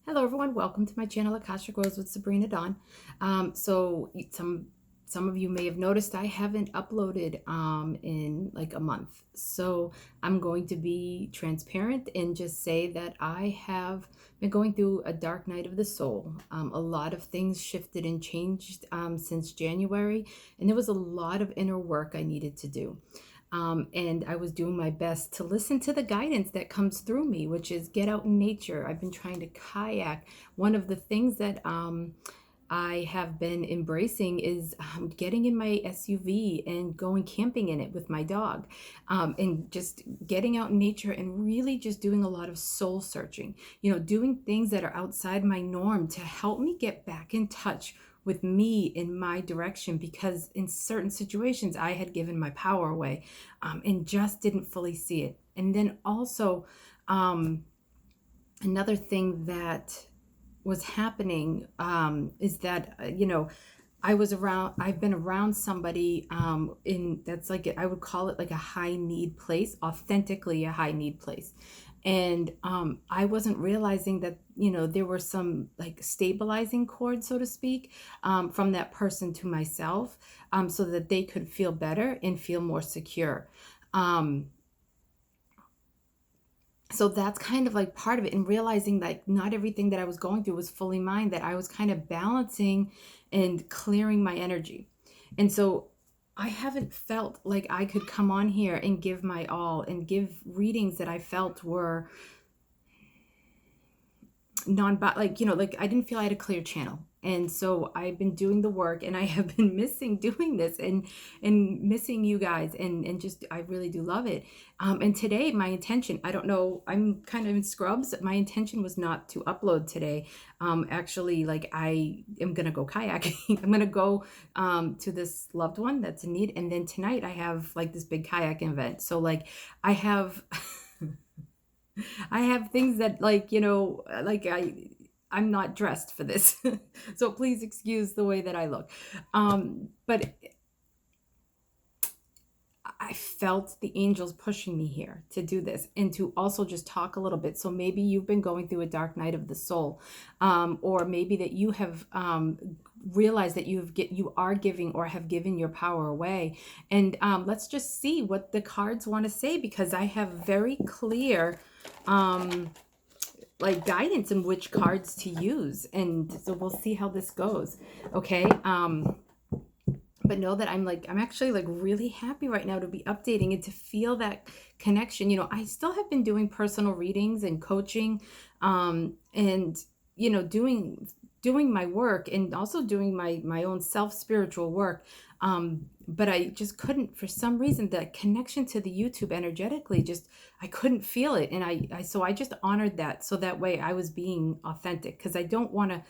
Hello everyone, welcome to my channel Akasha Grows with Sabrina Dawn. Some of you may have noticed I haven't uploaded in like a month. So I'm going to be transparent and just say that I have been going through a dark night of the soul. A lot of things shifted and changed since January, and there was a lot of inner work I needed to do. And I was doing my best to listen to the guidance that comes through me, which is get out in nature. I've been trying to kayak. One of the things that I have been embracing is getting in my SUV and going camping in it with my dog, and just getting out in nature and really just doing a lot of soul searching, doing things that are outside my norm to help me get back in touch with me in my direction, because in certain situations I had given my power away, and just didn't fully see it. And then also, another thing that was happening is that I've been around somebody in that's like, I would call it like a high need place, authentically a high need place. And I wasn't realizing that, there were some like stabilizing cords, so to speak, from that person to myself, so that they could feel better and feel more secure. Um, so that's kind of like part of it, and realizing that not everything that I was going through was fully mine, that I was kind of balancing and clearing my energy. And so I haven't felt like I could come on here and give my all and give readings that I felt were like I didn't feel I had a clear channel. And so I've been doing the work, and I have been missing doing this, and missing you guys, and just I really do love it. And today my intention, I don't know, I'm kind of in scrubs. My intention was not to upload today. Actually, like, I am gonna go kayaking. I'm gonna go to this loved one that's in need, and then tonight I have like this big kayaking event. So like I have I have things that, like, I'm not dressed for this. So please excuse the way that I look. But I felt the angels pushing me here to do this and to also just talk a little bit. So maybe you've been going through a dark night of the soul, or maybe that you have realized that you are giving or have given your power away. And let's just see what the cards want to say, because I have very clear like guidance in which cards to use, and so we'll see how this goes. Okay. But know that I'm actually like really happy right now to be updating and to feel that connection. I still have been doing personal readings and coaching, and doing my work, and also doing my own self spiritual work. But I just couldn't, for some reason, the connection to the YouTube energetically, just I couldn't feel it. And so I just honored that, so that way I was being authentic, because I don't want to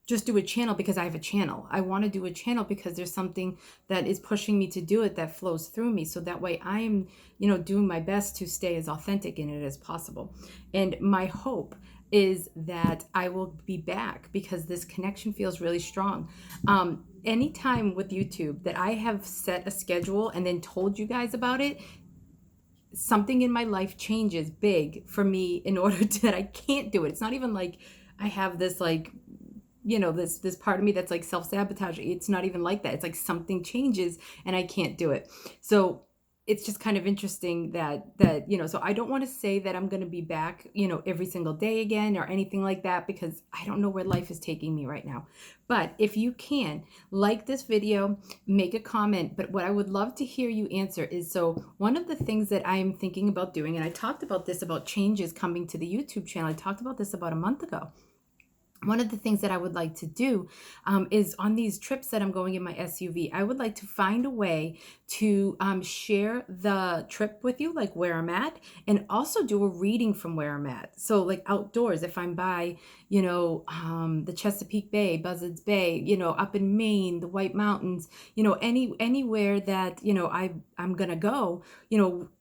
just do a channel because I have a channel. I want to do a channel because there's something that is pushing me to do it, that flows through me. So that way I'm, doing my best to stay as authentic in it as possible. And my hope is that I will be back, because this connection feels really strong. Anytime with YouTube that I have set a schedule and then told you guys about it, something in my life changes big for me in order that I can't do it. It's not even like I have this like, this part of me that's like self-sabotage. It's not even like that. It's like something changes and I can't do it. So it's just kind of interesting that so I don't want to say that I'm going to be back, every single day again or anything like that, because I don't know where life is taking me right now. But if you can, like this video, make a comment. But what I would love to hear you answer is, so one of the things that I'm thinking about doing, and I talked about this, about changes coming to the YouTube channel. I talked about this about a month ago. One of the things that I would like to do is on these trips that I'm going in my SUV, I would like to find a way to share the trip with you, like where I'm at, and also do a reading from where I'm at. So like outdoors, if I'm by, the Chesapeake Bay, Buzzards Bay, up in Maine, the White Mountains, anywhere that, I'm going to go,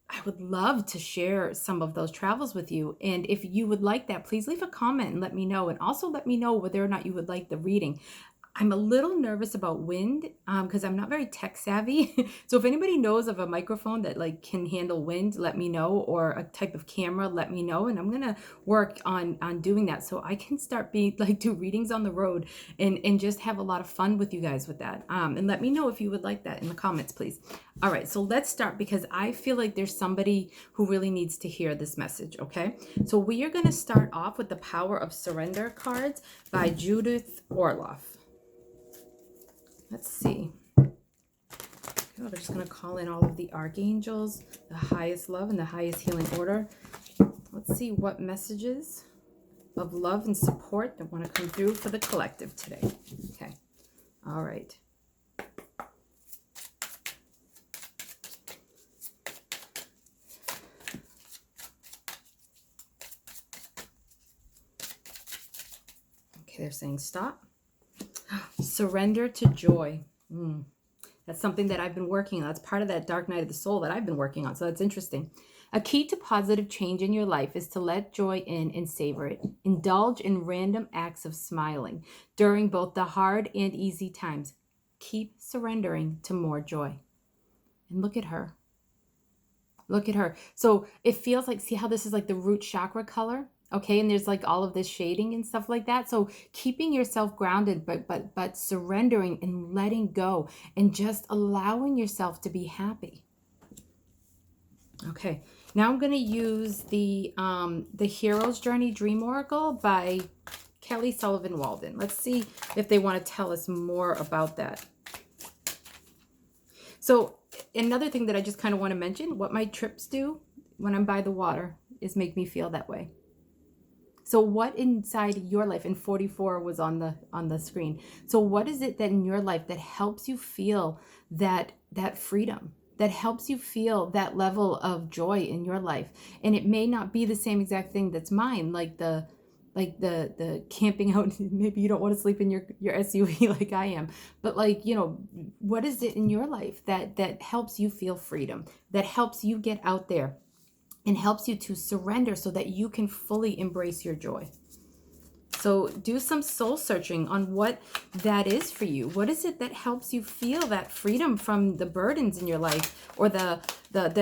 I would love to share some of those travels with you. And if you would like that, please leave a comment and let me know. And also let me know whether or not you would like the reading. I'm a little nervous about wind because I'm not very tech savvy. So if anybody knows of a microphone that like can handle wind, let me know, or a type of camera, let me know. And I'm gonna work on doing that so I can start being like do readings on the road and just have a lot of fun with you guys with that. And let me know if you would like that in the comments, please. All right, so let's start because I feel like there's somebody who really needs to hear this message. Okay, so we are gonna start off with the Power of Surrender cards by Judith Orloff. Let's see. We're just going to call in all of the archangels, the highest love and the highest healing order. Let's see what messages of love and support that want to come through for the collective today. Okay. All right. Okay, they're saying stop. Surrender to joy. That's something that I've been working on. That's part of that dark night of the soul that I've been working on. So that's interesting. A key to positive change in your life is to let joy in and savor it. Indulge in random acts of smiling during both the hard and easy times. Keep surrendering to more joy. And look at her. Look at her. So it feels like, see how this is like the root chakra color? Okay, and there's like all of this shading and stuff like that. So keeping yourself grounded, but surrendering and letting go and just allowing yourself to be happy. Okay, now I'm going to use the Hero's Journey Dream Oracle by Kelly Sullivan Walden. Let's see if they want to tell us more about that. So another thing that I just kind of want to mention, what my trips do when I'm by the water is make me feel that way. So what inside your life, and 44 was on the screen. So what is it that in your life that helps you feel that freedom, that helps you feel that level of joy in your life? And it may not be the same exact thing that's mine, like the camping out. Maybe you don't want to sleep in your SUV like I am, but like, you know, what is it in your life that helps you feel freedom, that helps you get out there and helps you to surrender so that you can fully embrace your joy? So do some soul searching on what that is for you. What is it that helps you feel that freedom from the burdens in your life or the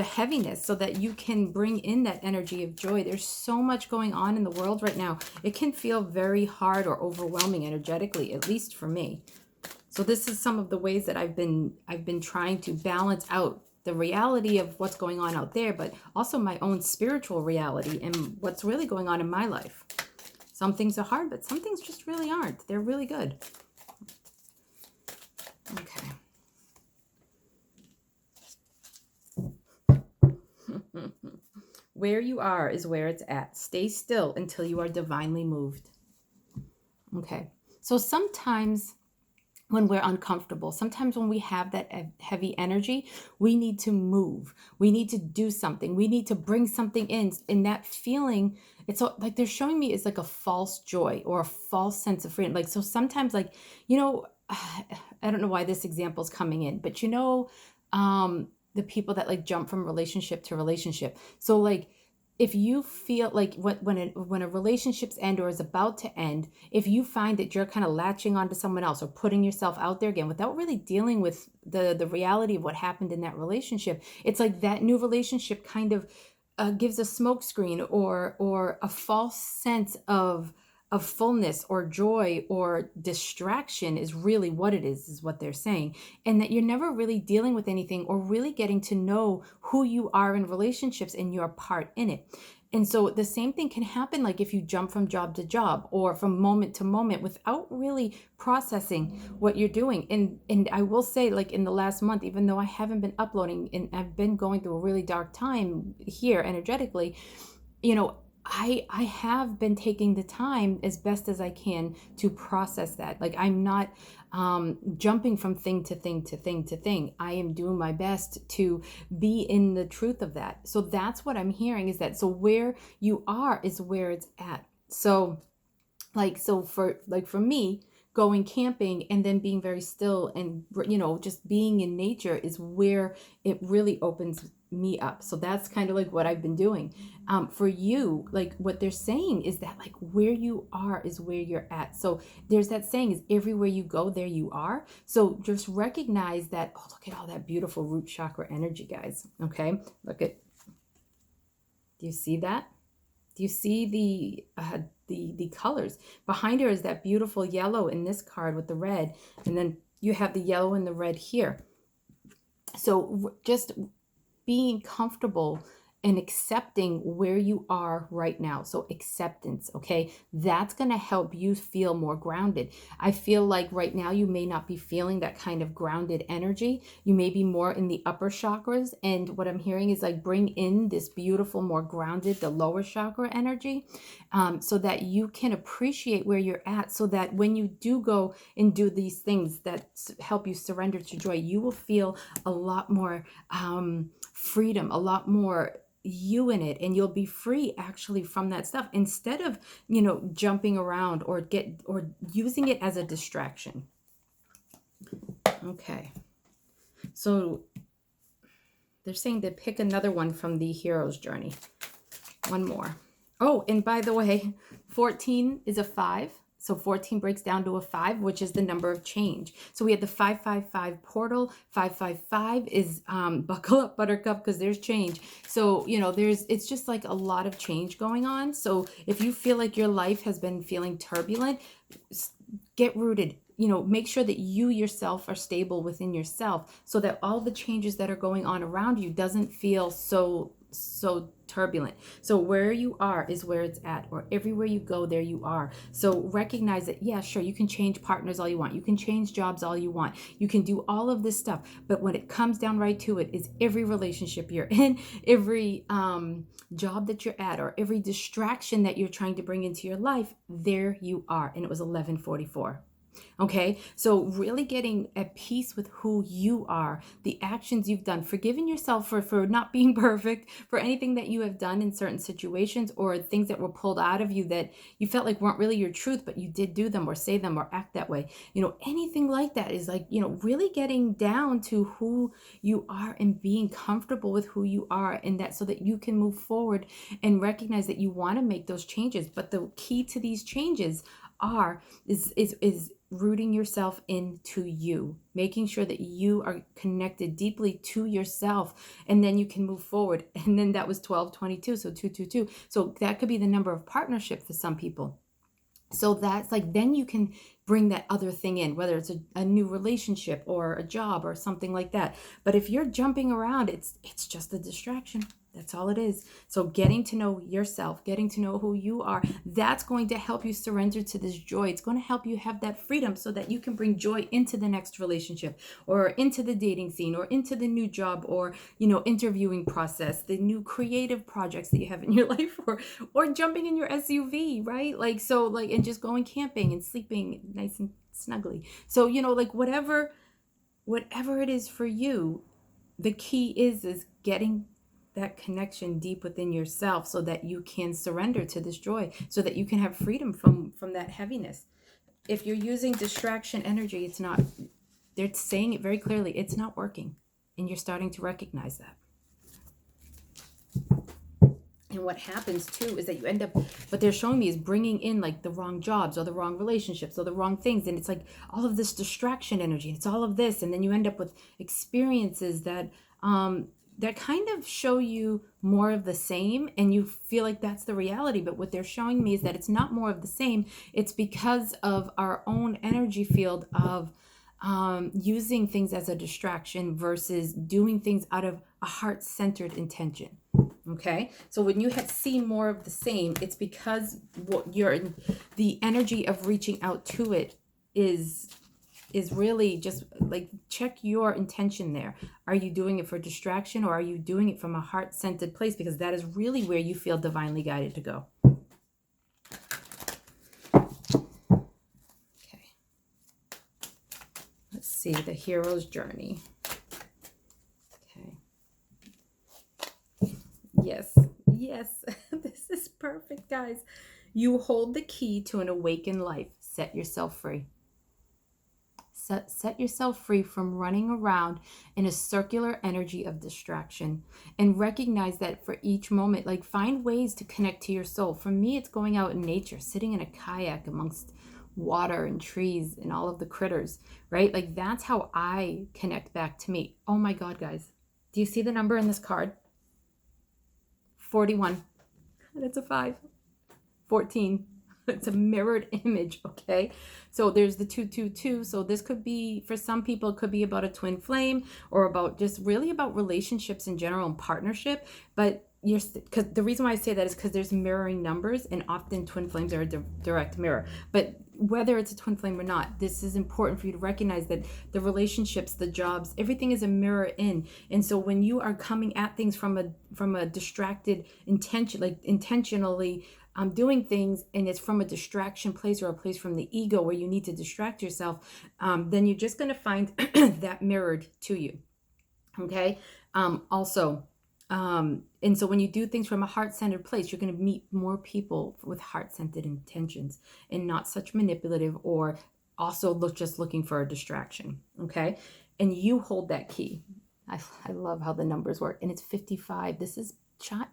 heaviness, so that you can bring in that energy of joy? There's so much going on in the world right now. It can feel very hard or overwhelming energetically, at least for me. So this is some of the ways that I've been trying to balance out the reality of what's going on out there, but also my own spiritual reality and what's really going on in my life. Some things are hard, but some things just really aren't. They're really good. Okay. Where you are is where it's at. Stay still until you are divinely moved. Okay. So sometimes when we're uncomfortable, sometimes when we have that heavy energy, we need to move. We need to do something. We need to bring something in. And that feeling, it's like they're showing me is like a false joy or a false sense of freedom. Like, so sometimes, like, you know, I don't know why this example is coming in, but you know, the people that like jump from relationship to relationship. So like, if you feel like when a relationship's end or is about to end, if you find that you're kind of latching onto someone else or putting yourself out there again without really dealing with the reality of what happened in that relationship, it's like that new relationship kind of gives a smokescreen or a false sense of fullness or joy or distraction is really what it is what they're saying. And that you're never really dealing with anything or really getting to know who you are in relationships and your part in it. And so the same thing can happen, like if you jump from job to job or from moment to moment without really processing what you're doing. And I will say, like in the last month, even though I haven't been uploading and I've been going through a really dark time here energetically, you know, I have been taking the time as best as I can to process that. Like I'm not jumping from thing to thing to thing to thing. I am doing my best to be in the truth of that. So that's what I'm hearing, is that so where you are is where it's at. So for me, going camping and then being very still and, you know, just being in nature is where it really opens me up. So that's kind of like what I've been doing. For you, like what they're saying is that like where you are is where you're at. So there's that saying is everywhere you go, there you are. So just recognize that, oh, look at all that beautiful root chakra energy, guys. Okay. Look at, do you see that? Do you see the colors? Behind her is that beautiful yellow in this card with the red. And then you have the yellow and the red here. So just being comfortable and accepting where you are right now. So acceptance, okay? That's going to help you feel more grounded. I feel like right now you may not be feeling that kind of grounded energy. You may be more in the upper chakras. And what I'm hearing is like bring in this beautiful, more grounded, the lower chakra energy, so that you can appreciate where you're at, so that when you do go and do these things that help you surrender to joy, you will feel a lot more freedom, a lot more you in it, and you'll be free actually from that stuff instead of, you know, jumping around or using it as a distraction. Okay, so they're saying to pick another one from the hero's journey. One more. Oh, and by the way, 14 is a 5. So 14 breaks down to a 5, which is the number of change. So we had the 555 portal. 555 is buckle up, buttercup, because there's change. So, you know, it's just like a lot of change going on. So if you feel like your life has been feeling turbulent, get rooted. You know, make sure that you yourself are stable within yourself, so that all the changes that are going on around you doesn't feel so turbulent. So where you are is where it's at, or everywhere you go, there you are. So recognize that, yeah, sure, you can change partners all you want. You can change jobs all you want. You can do all of this stuff. But when it comes down right to it, is every relationship you're in, every job that you're at, or every distraction that you're trying to bring into your life, there you are. And it was 1144. Okay, so really getting at peace with who you are, the actions you've done, forgiving yourself for not being perfect, for anything that you have done in certain situations, or things that were pulled out of you that you felt like weren't really your truth, but you did do them or say them or act that way. You know, anything like that is like, you know, really getting down to who you are and being comfortable with who you are, and that so that you can move forward and recognize that you want to make those changes. But the key to these changes is rooting yourself into you, making sure that you are connected deeply to yourself, and then you can move forward. And then that was 1222, so 222. So that could be the number of partnership for some people. So that's like, then you can bring that other thing in, whether it's a new relationship or a job or something like that. But if you're jumping around, it's just a distraction. That's all it is. So getting to know yourself, getting to know who you are, that's going to help you surrender to this joy. It's going to help you have that freedom so that you can bring joy into the next relationship, or into the dating scene, or into the new job, or, you know, interviewing process, the new creative projects that you have in your life, or jumping in your SUV, right? Like, so like, and just going camping and sleeping nice and snugly. So, you know, like whatever it is for you, the key is getting that connection deep within yourself, so that you can surrender to this joy, so that you can have freedom from that heaviness. If you're using distraction energy, it's not, they're saying it very clearly, it's not working, and you're starting to recognize that. And what happens too is that you end up, what they're showing me is bringing in like the wrong jobs or the wrong relationships or the wrong things. And it's like all of this distraction energy. It's all of this. And then you end up with experiences that kind of show you more of the same, and you feel like that's the reality. But what they're showing me is that it's not more of the same. It's because of our own energy field of using things as a distraction versus doing things out of a heart-centered intention. Okay, so when you see more of the same, it's because the energy of reaching out to it is really just like, check your intention there. Are you doing it for distraction, or are you doing it from a heart-centered place? Because that is really where you feel divinely guided to go. Okay. Let's see, the hero's journey. Okay. Yes. This is perfect, guys. You hold the key to an awakened life. Set yourself free. Set yourself free from running around in a circular energy of distraction, and recognize that for each moment, like find ways to connect to your soul. For me, it's going out in nature, sitting in a kayak amongst water and trees and all of the critters, right? Like that's how I connect back to me. Oh my God, guys. Do you see the number in this card? 41. That's a 5. 14. It's a mirrored image, okay? So there's the 222. So this could be, for some people, it could be about a twin flame, or about just really about relationships in general and partnership. But because the reason why I say that is because there's mirroring numbers, and often twin flames are a direct mirror. But whether it's a twin flame or not, this is important for you to recognize that the relationships, the jobs, everything is a mirror in. And so when you are coming at things from a distracted intention, like intentionally doing things, and it's from a distraction place or a place from the ego where you need to distract yourself, then you're just going to find that mirrored to you. Okay. And so when you do things from a heart-centered place, you're going to meet more people with heart-centered intentions, and not such manipulative or also just looking for a distraction. Okay. And you hold that key. I love how the numbers work. And it's 55. This is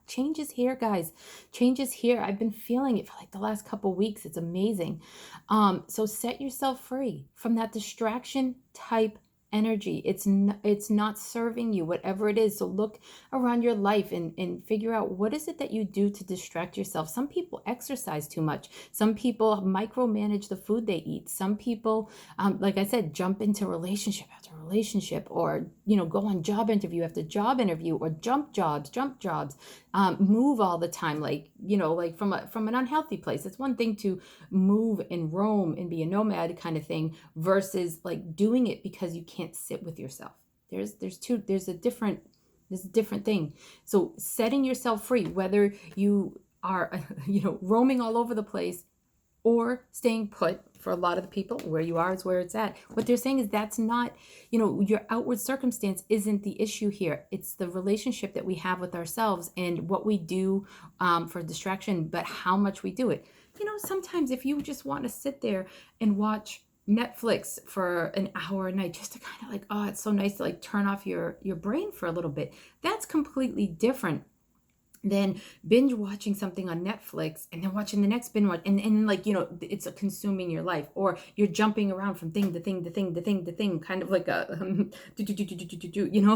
change is here, guys. Change is here. I've been feeling it for like the last couple weeks. It's amazing. So set yourself free from that distraction type energy. It's not serving you, whatever it is. So look around your life and figure out, what is it that you do to distract yourself. Some people exercise too much. Some people micromanage the food they eat. Some people, like I said, jump into relationship after relationship, or go on job interview after job interview, or jump jobs, move all the time, like from an unhealthy place. It's one thing to move and roam and be a nomad kind of thing, versus like doing it because you can't sit with yourself. There's a different thing. So setting yourself free, whether you are roaming all over the place or staying put. For a lot of the people, where you are is where it's at. What they're saying is that's not, your outward circumstance isn't the issue here. It's the relationship that we have with ourselves and what we do for distraction, but how much we do it. Sometimes if you just want to sit there and watch Netflix for an hour a night, just to kind of like, oh, it's so nice to like turn off your brain for a little bit. That's completely different than binge watching something on Netflix and then watching the next binge watch, and like it's consuming your life, or you're jumping around from thing to thing to thing to thing to thing, kind of like a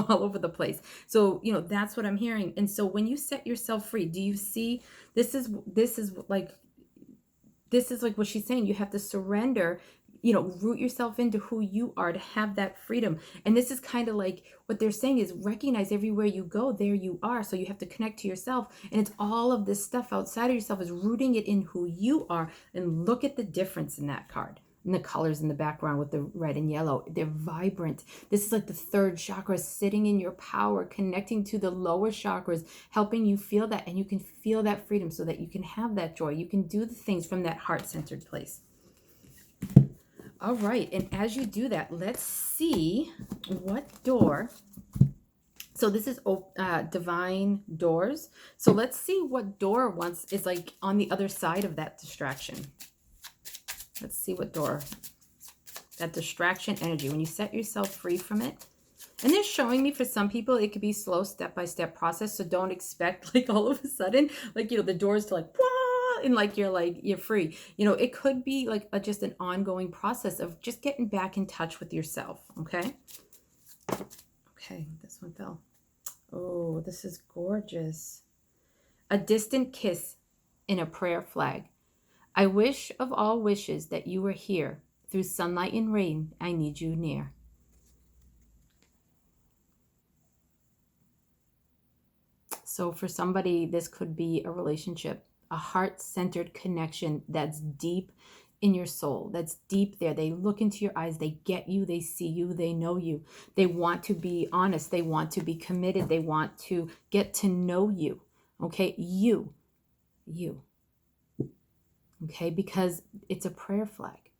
all over the place. So that's what I'm hearing. And so when you set yourself free, do you see this is like what she's saying? You have to surrender, root yourself into who you are to have that freedom. And this is kind of like what they're saying is recognize everywhere you go, there you are. So you have to connect to yourself. And it's all of this stuff outside of yourself is rooting it in who you are. And look at the difference in that card. And the colors in the background with the red and yellow, they're vibrant. This is like the third chakra sitting in your power, connecting to the lower chakras, helping you feel that. And you can feel that freedom so that you can have that joy. You can do the things from that heart-centered place. All right, and as you do that, let's see what door. So this is divine doors. So let's see what door is like on the other side of that distraction. Let's see what door, that distraction energy, when you set yourself free from it. And they're showing me, for some people, it could be slow step-by-step process. So don't expect like all of a sudden, like, the doors to like, and like you're free. It could be like just an ongoing process of just getting back in touch with yourself. Okay, this one fell. Oh, this is gorgeous. A distant kiss in a prayer flag. I wish of all wishes that you were here. Through sunlight and rain, I need you near. So for somebody, this could be a relationship, a heart-centered connection that's deep in your soul, that's deep there. They look into your eyes, they get you, they see you, they know you. They want to be honest, they want to be committed, they want to get to know you. Okay, you. Okay, because it's a prayer flag.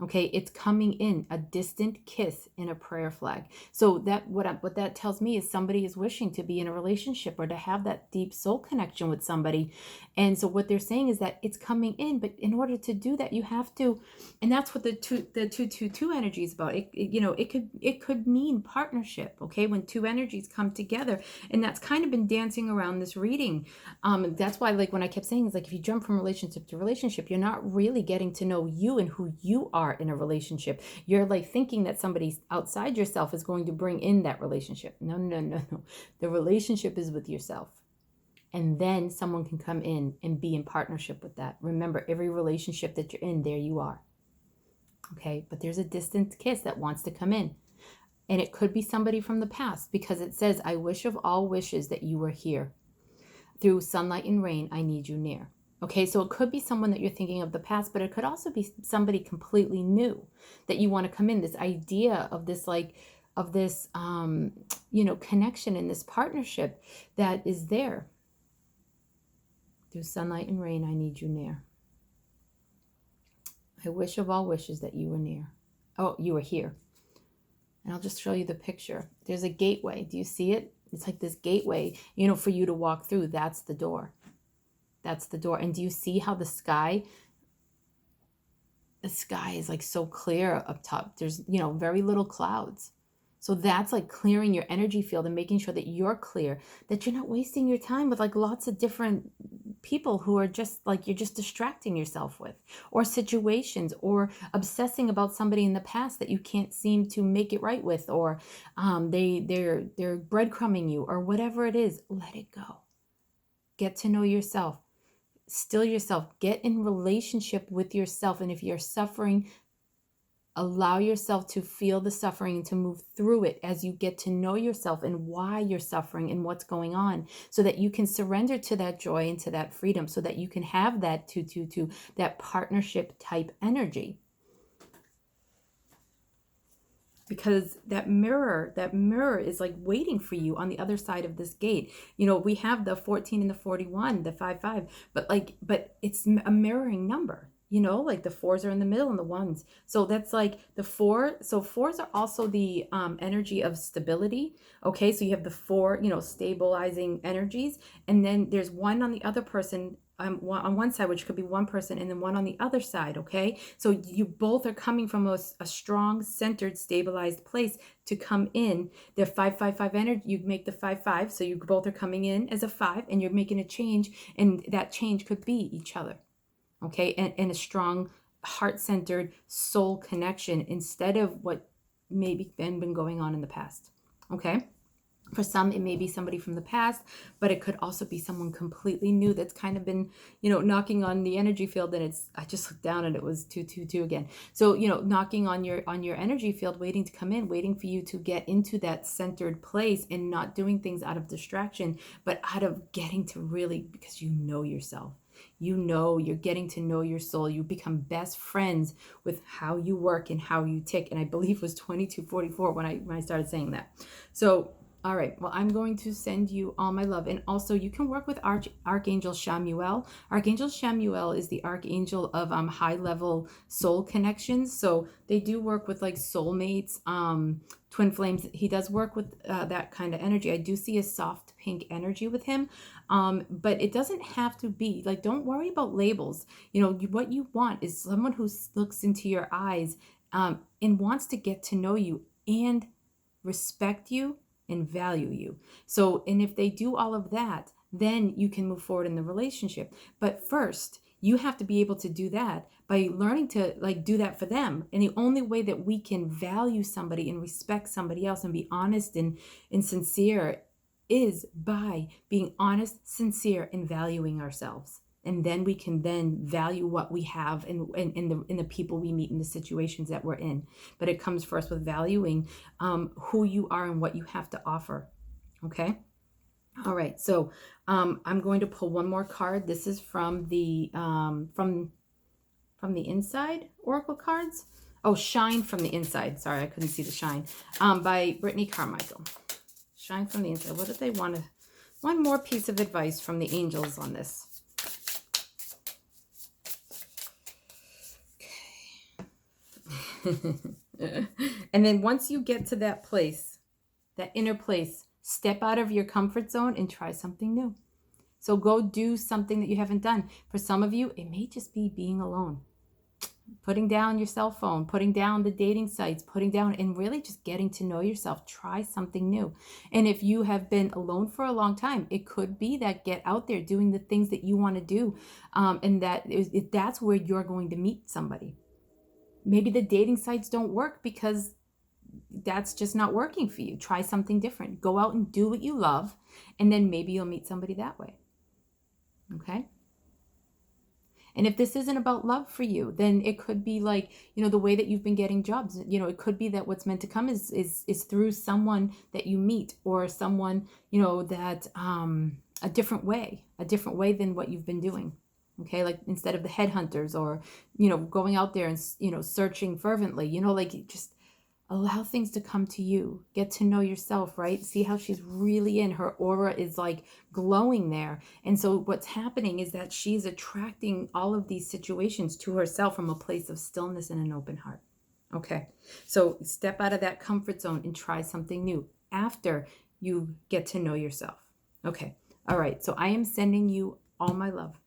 Okay, it's coming in, a distant kiss in a prayer flag. So that what that tells me is somebody is wishing to be in a relationship or to have that deep soul connection with somebody. And so what they're saying is that it's coming in, but in order to do that, you have to, and that's what the 222 energy is about. It could mean partnership, okay? When two energies come together, and that's kind of been dancing around this reading. That's why, like, when I kept saying, it's like if you jump from relationship to relationship, you're not really getting to know you and who you are in a relationship. You're like thinking that somebody outside yourself is going to bring in that relationship. No, no, no, no. The relationship is with yourself. And then someone can come in and be in partnership with that. Remember, every relationship that you're in, there you are. Okay, but there's a distant kiss that wants to come in. And it could be somebody from the past, because it says, I wish of all wishes that you were here. Through sunlight and rain, I need you near. Okay, so it could be someone that you're thinking of the past, but it could also be somebody completely new that you want to come in. This idea of this, connection in this partnership that is there. Through sunlight and rain, I need you near. I wish of all wishes that you were near. Oh, you were here. And I'll just show you the picture. There's a gateway. Do you see it? It's like this gateway, for you to walk through. That's the door. That's the door. And do you see how the sky is like so clear up top? There's, very little clouds. So that's like clearing your energy field and making sure that you're clear, that you're not wasting your time with like lots of different people who are just like, you're just distracting yourself with, or situations, or obsessing about somebody in the past that you can't seem to make it right with, or they're breadcrumbing you, or whatever it is. Let it go. Get to know yourself. Still yourself. Get in relationship with yourself. And if you're suffering, allow yourself to feel the suffering and to move through it as you get to know yourself and why you're suffering and what's going on, so that you can surrender to that joy and to that freedom, so that you can have that 222, that partnership type energy. Because that mirror is like waiting for you on the other side of this gate. We have the 14 and the 41, the 5, but it's a mirroring number. Like the 4s are in the middle and the 1s. So that's like the 4. So 4s are also the energy of stability. Okay, so you have the 4, stabilizing energies. And then there's 1 on the other person, on one side, which could be one person, and then 1 on the other side. Okay, so you both are coming from a strong, centered, stabilized place to come in. The 5 energy, you make the 5. So you both are coming in as a 5, and you're making a change, and that change could be each other. Okay, and a strong, heart-centered soul connection instead of what maybe been going on in the past. Okay, for some it may be somebody from the past, but it could also be someone completely new that's kind of been, knocking on the energy field. And I just looked down and it was 222 again. So knocking on your energy field, waiting to come in, waiting for you to get into that centered place, and not doing things out of distraction, but out of getting to really, because you know yourself. You're getting to know your soul. You become best friends with how you work and how you tick. And I believe it was 2244 when I started saying that. So, all right. Well, I'm going to send you all my love. And also you can work with Archangel Shamuel. Archangel Shamuel is the archangel of high level soul connections. So they do work with like soulmates, twin flames. He does work with that kind of energy. I do see a soft pink energy with him. But it doesn't have to be like, don't worry about labels. What you want is someone who looks into your eyes and wants to get to know you and respect you and value you. So, and if they do all of that, then you can move forward in the relationship. But first, you have to be able to do that by learning to like do that for them. And the only way that we can value somebody and respect somebody else and be honest and sincere is by being honest, sincere, and valuing ourselves. And then we can then value what we have in the people we meet in the situations that we're in. But it comes first with valuing who you are and what you have to offer. Okay. All right. So I'm going to pull one more card. This is from the inside Oracle cards. Oh, Shine from the Inside. Sorry, I couldn't see the Shine. By Brittany Carmichael. Shine from the Inside. What did they want? One more piece of advice from the angels on this. And then once you get to that place, that inner place, step out of your comfort zone and try something new. So go do something that you haven't done. For some of you, it may just be being alone. Putting down your cell phone, putting down the dating sites, putting down and really just getting to know yourself. Try something new. And if you have been alone for a long time, it could be that get out there doing the things that you want to do. And that's where you're going to meet somebody. Maybe the dating sites don't work because that's just not working for you. Try something different. Go out and do what you love, and then maybe you'll meet somebody that way. Okay? And if this isn't about love for you, then it could be like, the way that you've been getting jobs. It could be that what's meant to come is through someone that you meet, or someone, that a different way than what you've been doing. Okay, like instead of the headhunters, or going out there and searching fervently, like just allow things to come to you. Get to know yourself, right? See how she's really in. Her aura is like glowing there. And so what's happening is that she's attracting all of these situations to herself from a place of stillness and an open heart. Okay, so step out of that comfort zone and try something new after you get to know yourself. Okay, all right, so I am sending you all my love.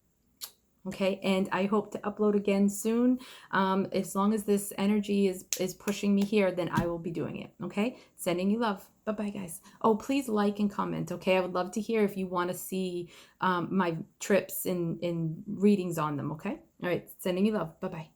Okay, and I hope to upload again soon. As long as this energy is pushing me here, then I will be doing it. Okay, sending you love. Bye-bye, guys. Oh, please like and comment. Okay, I would love to hear if you want to see my trips and readings on them. Okay, all right, sending you love. Bye-bye.